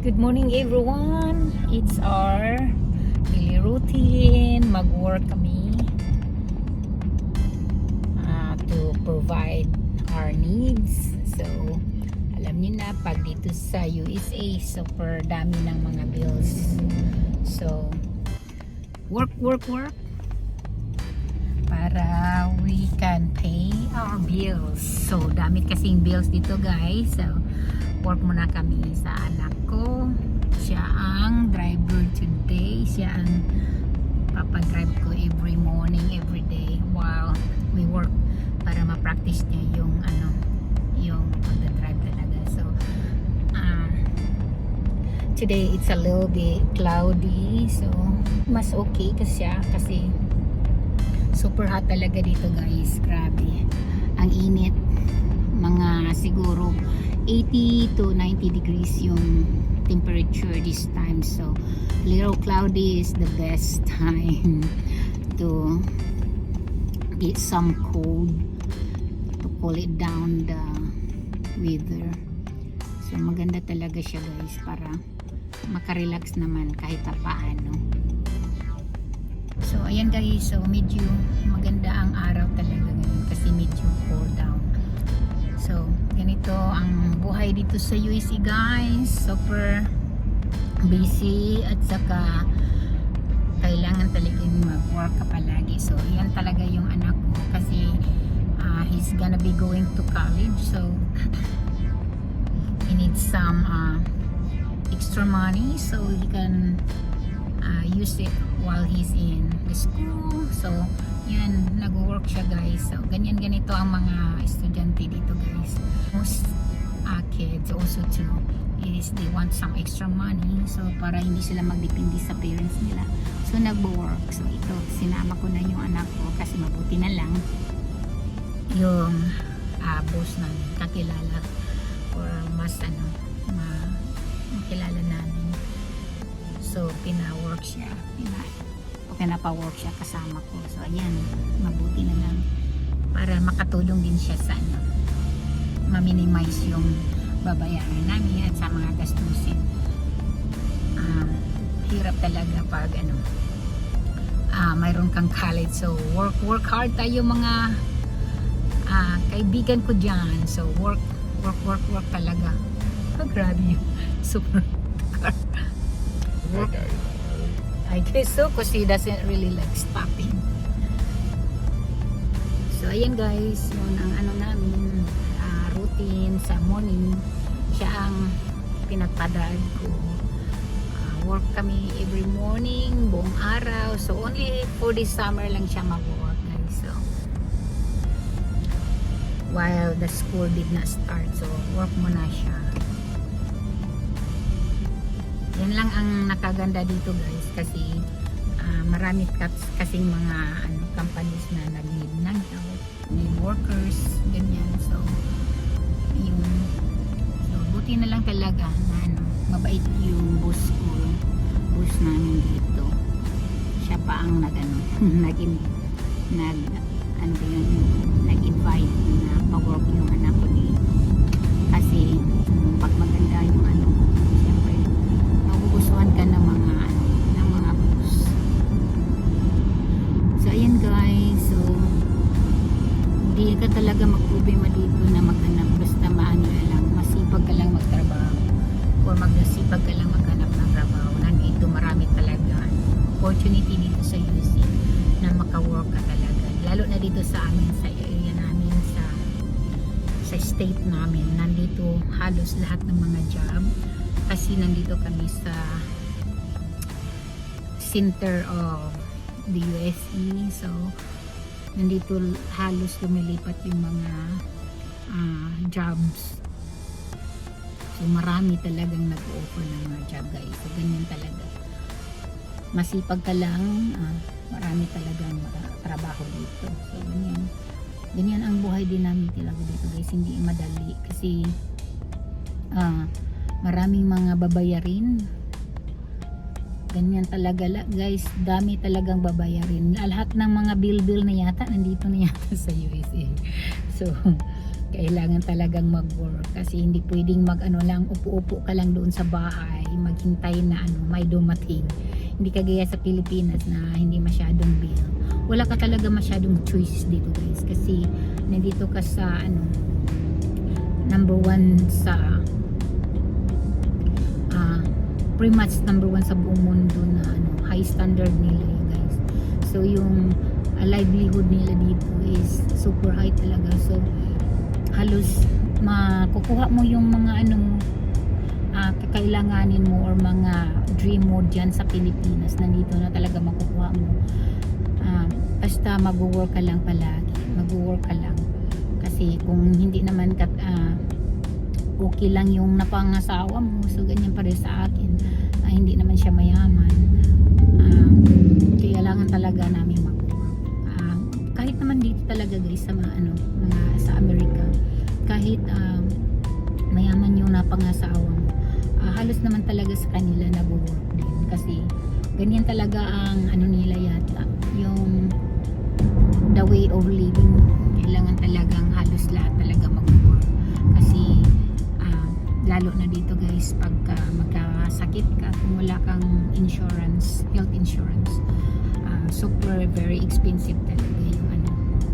Good morning everyone. It's our daily routine. Mag-work kami to provide our needs. So, alam niyo na pag dito sa USA, super dami ng mga bills. So, work para we can pay our bills. So, dami kasing bills dito guys. So, work muna kami sa anak ko. Siya ang driver today. Siya ang papadrive ko every morning, every day while we work para ma-practice niya yung pagdadrive talaga. So, today it's a little bit cloudy. So, mas okay kasi super hot talaga dito guys. Grabe. Ang init. Mga siguro 80 to 90 degrees yung temperature this time. So, little cloudy is the best time to get some cold, to cool it down the weather. So, maganda talaga siya guys para makarelax naman kahit paano. So, ayan guys. So, medyo maganda ang araw talaga ngayon kasi medyo cool down. So, ganito ang buhay dito sa USA guys. Super busy at saka kailangan talaga mag-work ka palagi. So, yan talaga yung anak ko kasi he's gonna be going to college. So, he needs some extra money so he can use it while he's in the school. So, yan, nag-work siya guys. So, ganito ang mga estudyante dito guys. Most kids also too is they want some extra money. So, para hindi sila magdepende sa parents nila. So, nag-work. So, ito, sinama ko na yung anak ko kasi mabuti na lang yung boss namin kakilala or mas makilala namin. So, pina-work siya. Pinapa-work siya kasama ko. So, ayan, mabuti na lang para makatulong din siya sa ma-minimize yung babayaran namin at sa mga gastusin. Hirap talaga pag mayroon kang college. So, work hard tayo mga kaibigan ko dyan. So, work talaga. Grabe yun. Super work. I guess so because he doesn't really like stopping. So ayan guys, yun ang namin routine sa morning. Siya ang pinagpadaan ko. Work kami every morning, buong araw. So only for this summer lang siya mag-work guys. So while the school did not start, so work muna siya. Yan lang ang nakaganda dito guys kasi marami kasing mga companies na nag-need ng help, need workers, ganyan. So, yun. So, buti na lang talaga na mabait yung boss namin dito. Siya pa ang nag-invite na pa-work yung anak ko dito. Kasi, pag maganda yung siyempre, magugustuhan ka ng mga boss. So ayan guys, so hindi ka talaga magproblema dito na maghanap, basta lang masipag ka lang magtrabaho or magsipag ka lang maghanap ng trabaho. Nandito marami talaga opportunity dito sa UC na maka-work ka talaga, lalo na dito sa amin, sa area namin, sa state namin. Nandito halos lahat ng mga job kasi nandito kami sa center of the USA. So nandito halos lumilipat yung mga jobs. So marami talagang nag-offer ng mga job guys. So ganyan talaga, masipag ka lang, marami talagang trabaho dito. So ganyan ang buhay din namin talaga dito guys. Hindi madali kasi maraming mga babayarin. Ganyan talaga guys, dami talagang babayarin. Lahat ng mga bill na yata nandito na yata sa USA. So kailangan talagang mag-work kasi hindi pwedeng mag-ano lang, upo-upo ka lang doon sa bahay, maghintay na ano, may dumating. Hindi kagaya sa Pilipinas na hindi masyadong bill. Wala ka talaga masyadong choice dito guys kasi nandito ka sa ano, number one sa pretty much number one sa buong mundo na ano, high standard nila yun guys. So yung livelihood nila dito is super high talaga. So halos makukuha mo yung mga ano kakailanganin mo or mga dream mo dyan sa Pilipinas, nandito na talaga makukuha mo. Basta mag-work ka lang palagi, mag-work ka lang kasi kung hindi naman okay lang yung napangasawa mo, so ganyan pa rin sa akin. Hindi naman siya mayaman, kailangan talaga namin mag-work. Kahit naman dito talaga guys sa mga sa Amerika, kahit mayaman yung napangasawa mo, halos naman talaga sa kanila nag-work din kasi ganyan talaga ang ano nila yata, yung the way of living. Kailangan talagang halos lahat talaga mag-work kasi lalo na dito guys, pagka magkasakit ka, kung wala kang insurance, health insurance, super very expensive talaga yung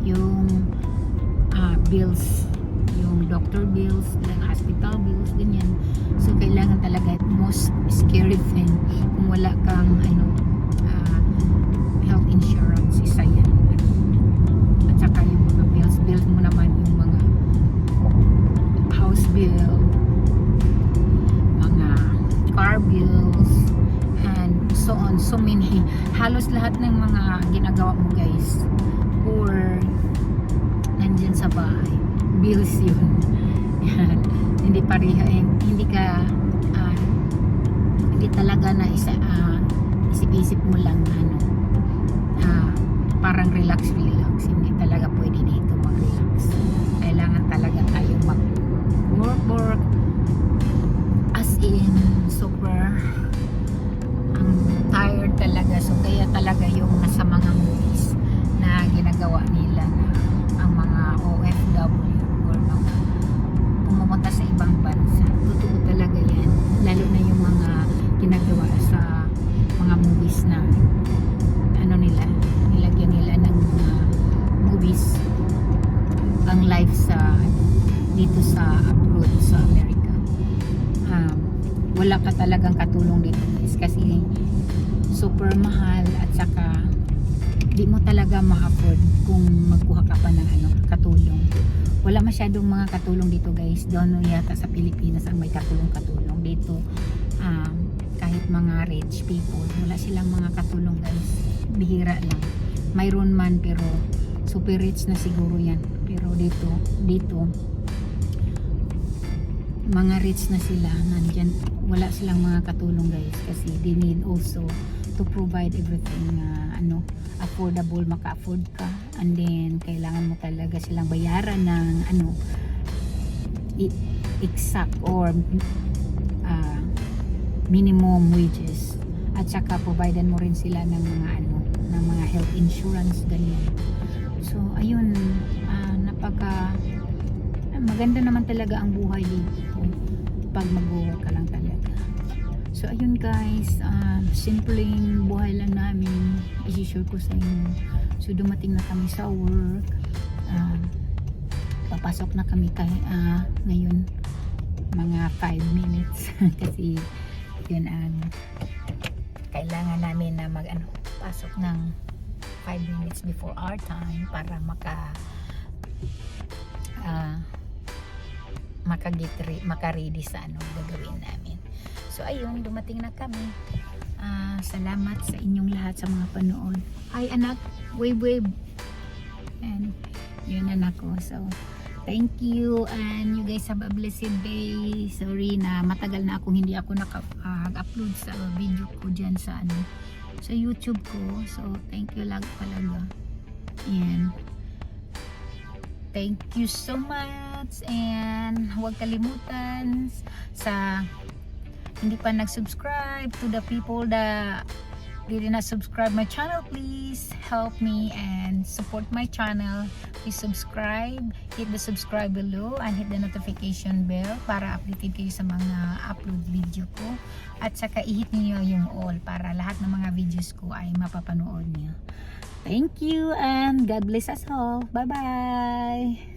yung bills, yung doctor bills, like hospital bills, ganyan. So kailangan talaga, most scary thing kung wala kang health insurance, isa yan. At saka yung mga bills mo naman, yung mga house bill, car bills, and so on, so many. Halos lahat ng mga ginagawa mo guys or nandyan sa bahay, bills yun. Yan. Hindi pareha, hindi ka hindi talaga na isip-isip mo lang na parang relax, hindi talaga pwede dito mag-relax. Kailangan talaga tayo mag-work as in super tired talaga. So kaya talaga yung nasa mga movies na ginagawa nila na ang mga OFW or mga pumunta sa ibang bansa, totoo talaga yan. Lalo na yung mga ginagawa sa mga movies na nilagyan nila ng movies ang life sa dito sa abroad, sa America. Wala ka talagang katulong dito guys kasi super mahal at saka di mo talaga ma-afford kung magkuha ka pa ng katulong. Wala masyadong mga katulong dito guys. Doon yata sa Pilipinas ang may katulong dito. Kahit mga rich people, wala silang mga katulong guys. Bihira lang. Mayroon man pero super rich na siguro yan. Pero dito mga rich na sila, nandyan, wala silang mga katulong guys kasi they need also to provide everything affordable, maka-afford ka, and then kailangan mo talaga silang bayaran ng exact or minimum wages, at saka providean mo rin sila ng mga health insurance, ganyan. So ayun, maganda naman talaga ang buhay dito pag mag-work ka lang talaga. So ayun guys, simpleng buhay lang namin i-share ko sa inyo. So dumating na kami sa work, papasok na kami ngayon mga 5 minutes kasi yun ang kailangan namin na pasok ng 5 minutes before our time para maka-ready sa gagawin namin. So ayun, dumating na kami. Salamat sa inyong lahat sa mga panood. Hi anak, wave. And yun anak ko. So thank you and you guys have a blessed day. Sorry na matagal na hindi ako naka-upload sa video ko dyan sa YouTube ko. So thank you lang talaga. And thank you so much, and huwag kalimutan sa hindi pa nag-subscribe, to the people that did not subscribe my channel, please help me and support my channel. Please subscribe, hit the subscribe below and hit the notification bell para updated kayo sa mga upload video ko. At saka i-hit niyo yung all para lahat ng mga videos ko ay mapapanood niyo. Thank you and God bless us all. Bye bye.